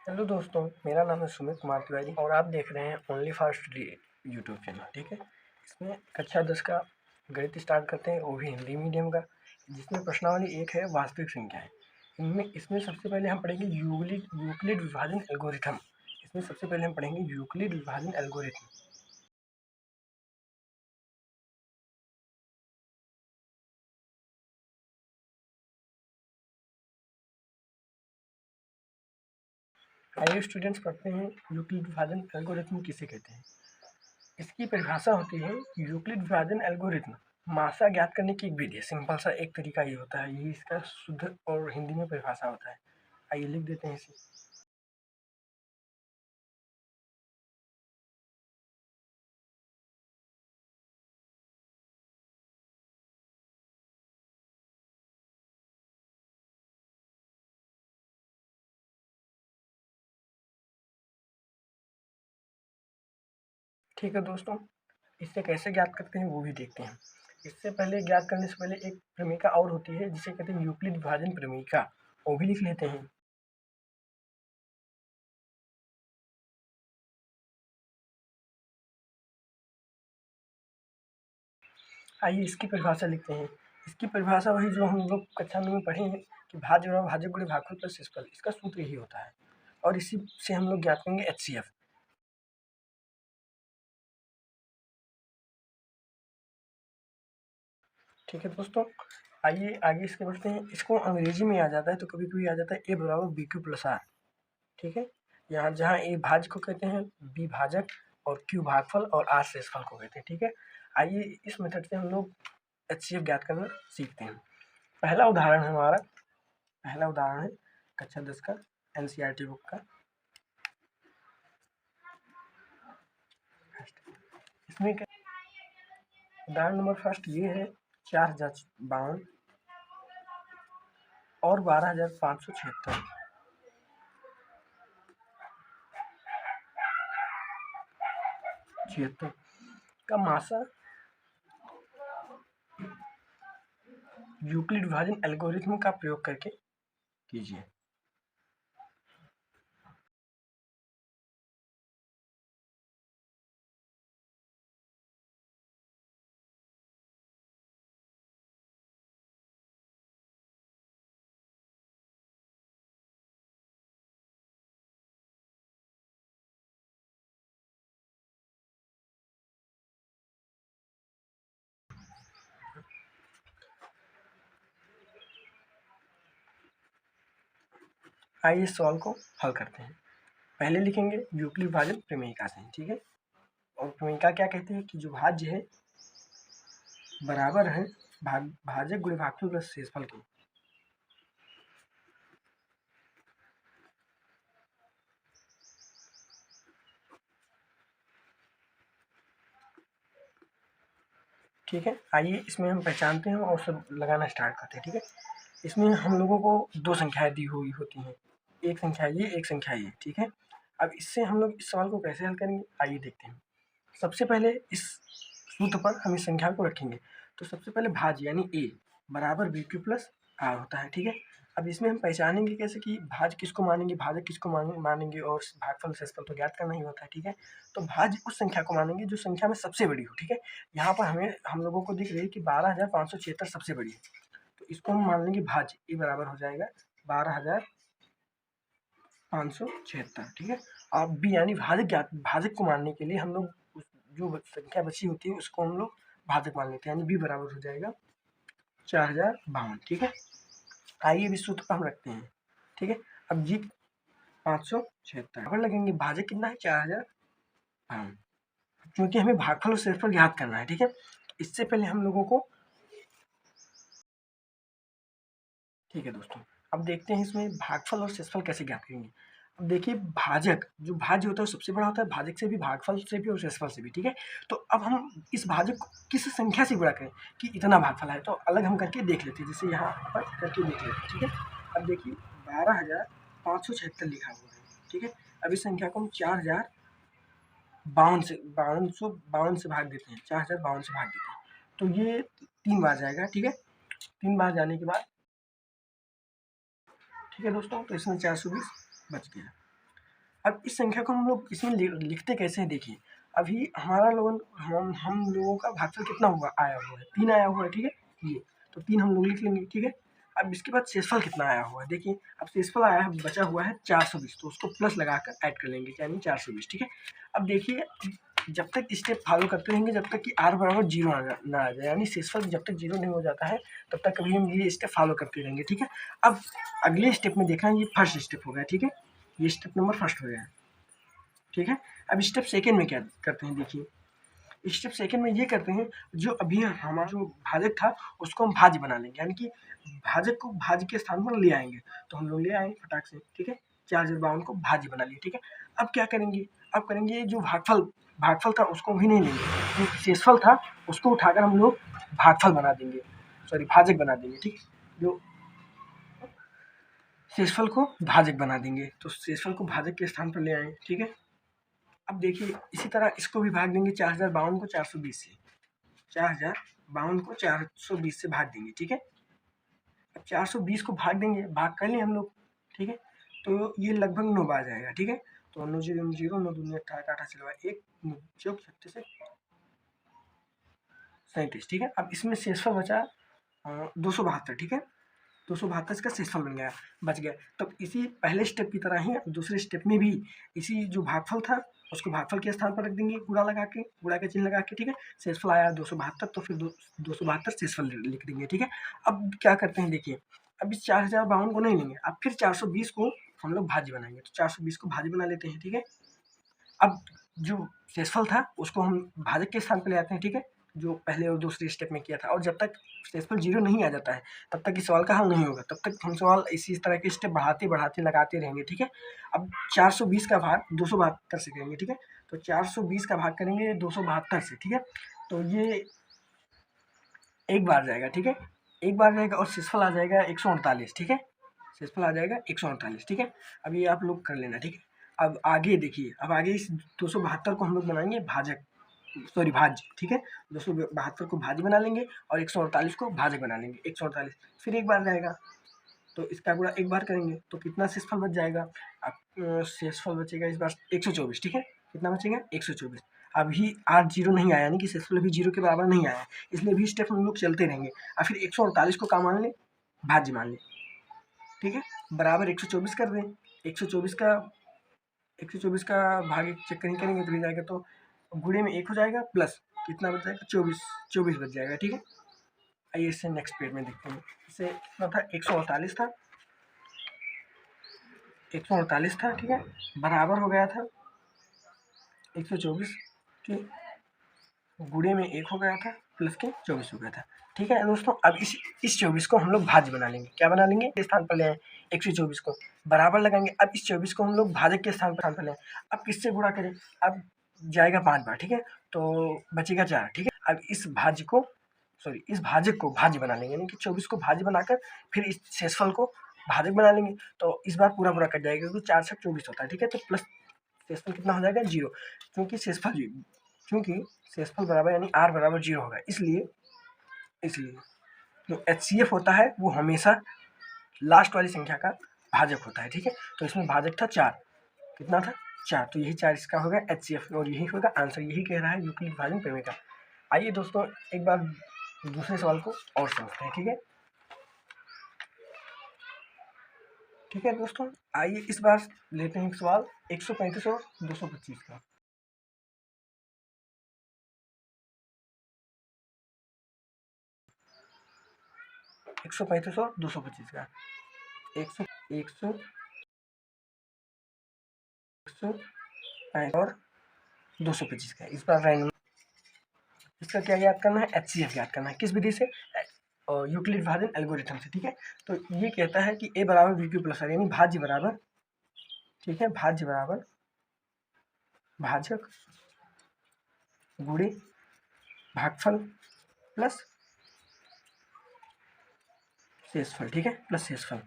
Hello दोस्तों, मेरा नाम है सुमित कुमार तिवारी और आप देख रहे हैं ओनली फास्ट यूट्यूब चैनल। ठीक है, इसमें कक्षा 10 का गणित स्टार्ट करते हैं, वो भी हिंदी मीडियम का, जिसमें प्रश्नावली 1 है वास्तविक संख्याएं। इसमें सबसे पहले हम पढ़ेंगे यूक्लिड विभाजन एल्गोरिथम। इसमें सबसे पहले हम पढ़ेंगे यूक्लिड विभाजन एल्गोरिथम। आइए स्टूडेंट्स पढ़ते हैं यूक्लिड विभाजन एल्गोरिथम किसे कहते हैं। इसकी परिभाषा होती है यूक्लिड विभाजन एल्गोरिथम मासा ज्ञात करने की एक विधि है। सिंपल सा एक तरीका ये होता है, यही इसका शुद्ध और हिंदी में परिभाषा होता है। आइए लिख देते हैं इसे। ठीक है दोस्तों, इससे कैसे ज्ञात करते हैं वो भी देखते हैं। इससे पहले ज्ञात करने से पहले एक प्रमेयिका और होती है जिसे कहते हैं यूक्लिड विभाजन प्रमेयिका, वो भी लिख लेते हैं। आइए इसकी परिभाषा लिखते हैं। इसकी परिभाषा वही जो हम लोग कक्षा में पढ़े हैं कि भाज्य और भाजक गुणे भागफल प्लस शेषफल, इसका सूत्र यही होता है और इसी से हम लोग ज्ञात करेंगे HCF। ठीक है दोस्तों, आइए आगे इसके बढ़ते हैं। इसको अंग्रेजी में आ जाता है तो कभी कभी आ जाता है A बराबर BQ प्लस R। ठीक है, यहाँ जहाँ A भाज्य को कहते हैं, B भाजक और Q भागफल और R शेषफल को कहते हैं। ठीक है, आइए इस मेथड से हम लोग HCF ज्ञात करना सीखते हैं। पहला उदाहरण है हमारा, पहला उदाहरण है कक्षा 10 का NCERT बुक का। इसमें उदाहरण नंबर फर्स्ट ये है 4052 और 12576 का मासा यूक्लिड विभाजन एल्गोरिथम का प्रयोग करके कीजिए। आइए इस सवाल को हल करते हैं। पहले लिखेंगे यूक्लिड विभाजन प्रमेयिका से। ठीक है, और प्रमेयिका क्या कहती है कि जो भाज्य है बराबर है भाजक गुणे भागफल प्लस शेषफल के। ठीक है, आइए इसमें हम पहचानते हैं और सब लगाना स्टार्ट करते हैं। ठीक है, इसमें हम लोगों को दो संख्याएं दी हुई होती हैं, एक संख्या ये एक संख्या ये। ठीक है, अब इससे हम लोग इस सवाल को कैसे हल करेंगे आइए देखते हैं। सबसे पहले इस सूत्र पर हम इस संख्या को रखेंगे, तो सबसे पहले भाज्य यानी A बराबर BQ प्लस R होता है। ठीक है, अब इसमें हम पहचानेंगे कैसे कि भाज्य किसको मानेंगे भाजक किसको मानेंगे और भागफल शेषफल तो ज्ञात करना ही होता है। ठीक है, तो भाज्य उस संख्या को मानेंगे जो संख्या में सबसे बड़ी हो। ठीक है, यहाँ पर हम लोगों को दिख रही है कि 12576 सबसे बड़ी है, तो इसको हम मान लेंगे भाज्य। ए बराबर हो जाएगा 12576। ठीक है, अब बी यानी भाजक को मानने के लिए हम लोग जो संख्या बची होती है उसको हम लोग भाजक मान लेते हैं, यानी बी बराबर हो जाएगा 4052। ठीक है, आइए इस सूत्र पर हम रखते हैं। ठीक है, अब जी 576 लगेंगे, भाजक कितना है 4052, क्योंकि हमें भागफल और शेषफल याद करना है। ठीक है, इससे पहले हम लोगों को ठीक है दोस्तों, अब देखते हैं इसमें भागफल और शेषफल कैसे ज्ञात करेंगे। अब देखिए भाजक जो भाज्य होता है वो सबसे बड़ा होता है, भाजक से भी भागफल से भी और शेषफल से भी। ठीक है, तो अब हम इस भाजक को किस संख्या से गुणा करें कि इतना भागफल है, तो अलग हम करके देख लेते हैं, जैसे यहाँ पर करके देख लेते हैं। ठीक है, अब देखिए 12576 लिखा हुआ है। ठीक है, अब इस संख्या को हम 4052 से भाग देते हैं, 4052 से भाग देते हैं, तो ये 3 बार जाएगा। ठीक है, 3 बार जाने के बाद ठीक है दोस्तों, तो इसमें 420 बच गया। अब इस संख्या को हम लोग इसमें लिखते कैसे हैं देखिए। अभी हमारा हम लोगों का भागफल कितना हुआ आया हुआ है, 3 आया हुआ है, ठीक है, ये तो 3 हम लोग लिख लेंगे, ठीक है। अब इसके बाद शेषफल कितना आया हुआ है देखिए। अब शेषफल आया है, बचा हुआ है 420, तो उसको प्लस लगाकर ऐड कर लेंगे, यानी 420, ठीक है। अब देखिए जब तक स्टेप फॉलो करते रहेंगे जब तक कि r बराबर 0 ना आ जाए, यानी शेषफल जब तक 0 नहीं हो जाता है तब तक कभी हम ये स्टेप फॉलो करते रहेंगे, ठीक है। अब अगले स्टेप में देखा है, ये फर्स्ट स्टेप हो गया, ठीक है, ये स्टेप नंबर फर्स्ट हो गया, ठीक है। अब स्टेप सेकेंड में क्या करते हैं देखिए। स्टेप सेकेंड में ये करते हैं, जो अभी हमारा जो भाजक था उसको हम भाज्य बना लेंगे, यानी कि भाजक को भाज्य के स्थान पर ले आएंगे। तो हम लोग ले आए फटाक से, ठीक है, 4052 को भाज्य बना लिया, ठीक है। अब क्या करेंगे, अब करेंगे जो भागफल था उसको भी नहीं लेंगे, जो शेषफल था उसको उठाकर हम लोग भागफल बना देंगे, सॉरी भाजक बना देंगे, ठीक है। जो शेषफल को भाजक बना देंगे, तो शेषफल को भाजक के स्थान पर ले आए, ठीक है। अब देखिए इसी तरह इसको भी भाग देंगे 4052 को 420 से, 4052 को 420 से भाग देंगे, ठीक है। अब 420 को भाग देंगे, भाग कर लिए हम लोग, ठीक है। तो ये लगभग 9 बार जाएगा, ठीक है। तो 9 0 0 9 दूनी 18 18 चलवा 1 चौक 36 से 37, ठीक है। अब इसमें शेषफल बचा 272, ठीक है, 272 का शेषफल बच गया। तो इसी पहले स्टेप की तरह ही दूसरे स्टेप में भी इसी जो भागफल था उसको भागफल के स्थान पर रख देंगे, गुणा लगा के, गुणा का चिन्ह लगा के, ठीक है। शेषफल आया 272, तो फिर 272 शेषफल लिख देंगे, ठीक है। अब क्या करते हैं देखिए, अब इस 4052 को नहीं लेंगे, अब फिर 420 को हम लोग भाज्य बनाएंगे, तो 420 को भाज्य बना लेते हैं, ठीक है। अब जो शेषफल था उसको हम भाजक के स्थान पर ले आते हैं, ठीक है, जो पहले और दूसरे स्टेप में किया था। और जब तक शेषफल 0 नहीं आ जाता है तब तक इस सवाल का हल नहीं होगा, तब तक हम सवाल इसी तरह के स्टेप बढ़ाते बढ़ाते लगाते रहेंगे, ठीक है। अब 420 का भाग 272 से करेंगे, ठीक है। तो 420 का भाग करेंगे 272 से, ठीक है। तो ये एक बार जाएगा, ठीक है, एक बार जाएगा, और शेषफल आ जाएगा 148, ठीक है, शेषफल आ जाएगा 148, ठीक है। अब ये आप लोग कर लेना, ठीक है। अब आगे देखिए, अब आगे इस 272 को हम लोग बनाएंगे भाजक, सॉरी भाज्य, ठीक है। 272 को भाज्य बना लेंगे और 148 को भाजक बना लेंगे, 148 फिर एक बार जाएगा, तो इसका गुणा एक बार करेंगे तो कितना शेषफल बच जाएगा। अब शेषफल बचेगा इस बार 124, ठीक है, कितना बचेगा 124। अभी आज 0 नहीं आया, यानी कि शेषफल अभी 0 के बराबर नहीं आया, इसलिए भी स्टेप हम लोग चलते रहेंगे। और फिर 148 को क्या मान लें, भाज्य मान लें, ठीक है, बराबर 124 कर दें। 124 का 124 का भाग चेक नहीं करेंगे तो जाएगा, तो गुणे में 1 हो जाएगा, प्लस कितना बच जाएगा 24 बच जाएगा, ठीक है। आइए इससे नेक्स्ट पेज में देखते हैं। इससे कितना था 148 था, 148 था, ठीक है, बराबर हो गया था 124 के, गुणे में 1 हो गया था, प्लस के 24 हो गया था, ठीक है दोस्तों। अब इस 24 को हम लोग भाज्य बना लेंगे, क्या बना लेंगे, इस स्थान पर ले आए 124 को बराबर लगाएंगे। अब इस 24 को हम लोग भाजक के स्थान पर ले आए, अब किससे गुणा करें, अब जाएगा 5 बार, ठीक है, तो बचेगा 4, ठीक है। अब इस भाज्य को, सॉरी इस भाजक को भाज्य बना लेंगे, यानी कि 24 को भाज्य बनाकर फिर इस शेषफल को भाजक बना लेंगे, तो इस बार पूरा पूरा कट जाएगा, क्योंकि 4 से 24 होता है, ठीक है। तो प्लस शेषफल कितना हो जाएगा 0, क्योंकि शेषफल बराबर यानी r बराबर 0 होगा, इसलिए जो HCF होता है वो हमेशा लास्ट वाली संख्या का भाजक होता है, ठीक है। तो इसमें भाजक था 4, कितना था 4, तो यही 4 इसका होगा HCF, और यही होगा आंसर, यही कह रहा है यूक्लिड विभाजन प्रमेय का। आइए दोस्तों एक बार दूसरे सवाल को और समझते हैं, ठीक है, ठीक है दोस्तों। आइए इस बार लेते हैं एक सवाल 135 और 225 का। 135 और 225 का, 100 100 और 225 का। इस बार रैंडम इसका क्या याद करना है, HCF याद करना है, किस विधि से, यूक्लिड विभाजन एल्गोरिथम से, ठीक है। तो ये कहता है कि a बराबर BQ प्लस r, यानी भाज्य बराबर, ठीक है, भाज्य बराबर भाजक गुणे भागफल प्लस शेषफल, ठीक है, प्लस शेषफल।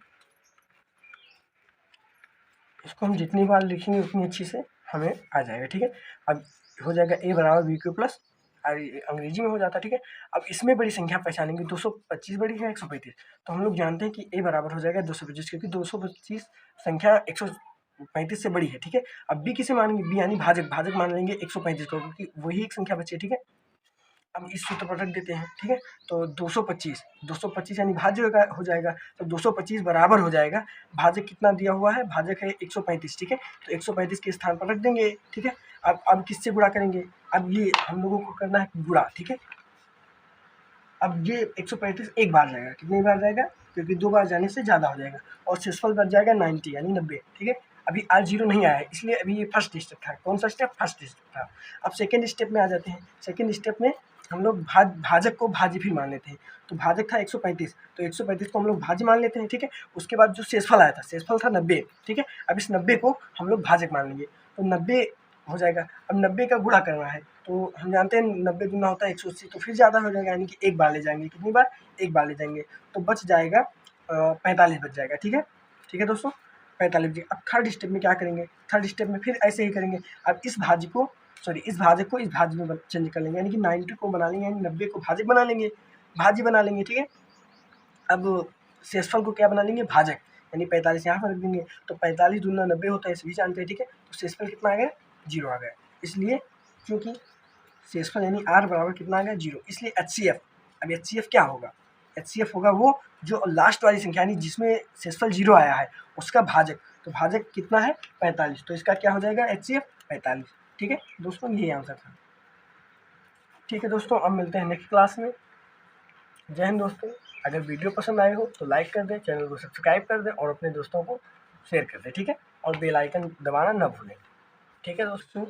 इसको हम जितनी बार लिखेंगे उतनी अच्छी से हमें आ जाएगा, ठीक है। अब हो जाएगा a बराबर BQ प्लस, अंग्रेजी में हो जाता है, ठीक है। अब इसमें बड़ी संख्या पहचानेंगे, 225 बड़ी है 135, तो हम लोग जानते हैं कि a बराबर हो जाएगा 225, क्योंकि 225 संख्या 135 से बड़ी है, ठीक है। अब बी किसे मानेंगे, बी यानी भाजक, भाजक मान लेंगे 135 को, क्योंकि वही एक संख्या बची है, ठीक है। अब इस सूत्र पर रख देते हैं, ठीक है। तो 225 यानी भाज्य हो जाएगा, तो 225 बराबर हो जाएगा, भाजक कितना दिया हुआ है, भाजक है 135, ठीक है। तो 135 के स्थान पर रख देंगे, ठीक है। अब किससे गुणा करेंगे, अब ये हम लोगों को करना है गुणा, ठीक है। अब ये 135 एक बार जाएगा, कितनी बार जाएगा, क्योंकि 2 बार जाने से ज़्यादा हो जाएगा, और शेषफल बच जाएगा 90 यानी 90, ठीक है। अभी आज 0 नहीं आया है, इसलिए अभी ये फर्स्ट स्टेप था। कौन सा स्टेप, फर्स्ट स्टेप था। अब सेकेंड स्टेप में आ जाते हैं। सेकेंड स्टेप में हम लोग भाजक को भाज्य भी मान लेते हैं। तो भाजक था 135, तो 135 को हम लोग भाज्य मान लेते हैं, ठीक है। उसके बाद जो शेषफल आया था, शेषफल था 90, ठीक है। अब इस 90 को हम लोग भाजक मान लेंगे, तो 90 हो जाएगा। अब 90 का गुणा करना है, तो हम जानते हैं 90 गुना होता है 180, तो फिर ज़्यादा हो जाएगा, यानी कि एक बार ले जाएंगे, कितनी बार, एक बार ले जाएंगे, तो बच जाएगा 45 बच जाएगा, ठीक है। ठीक है दोस्तों, 45। अब थर्ड स्टेप में क्या करेंगे, थर्ड स्टेप में फिर ऐसे ही करेंगे। अब इस भाज्य को इस भाज्य में चेंज कर लेंगे, यानी कि 90 को बना लेंगे, यानी 90 को भाजक बना लेंगे, भाज्य बना लेंगे, ठीक है। अब शेषफल को क्या बना लेंगे, भाजक, यानी 45 यहाँ पर रख देंगे, तो 45 दूना 90 होता है, इस भी जानते हैं, ठीक है। तो शेषफल कितना आ गया, 0 आ गया, इसलिए क्योंकि शेषफल यानी r बराबर कितना आ गया, 0, इसलिए HCF। अब HCF क्या होगा, HCF होगा वो जो लास्ट वाली संख्या यानी जिसमें शेषफल 0 आया है उसका भाजक, तो भाजक कितना है 45, तो इसका क्या हो जाएगा HCF 45, ठीक है दोस्तों, यही आंसर था। ठीक है दोस्तों, अब मिलते हैं नेक्स्ट क्लास में। जय हिंद दोस्तों। अगर वीडियो पसंद आए हो तो लाइक कर दें, चैनल को सब्सक्राइब कर दें और अपने दोस्तों को शेयर कर दें, ठीक है। और बेल आइकन दबाना ना भूलें, ठीक है दोस्तों।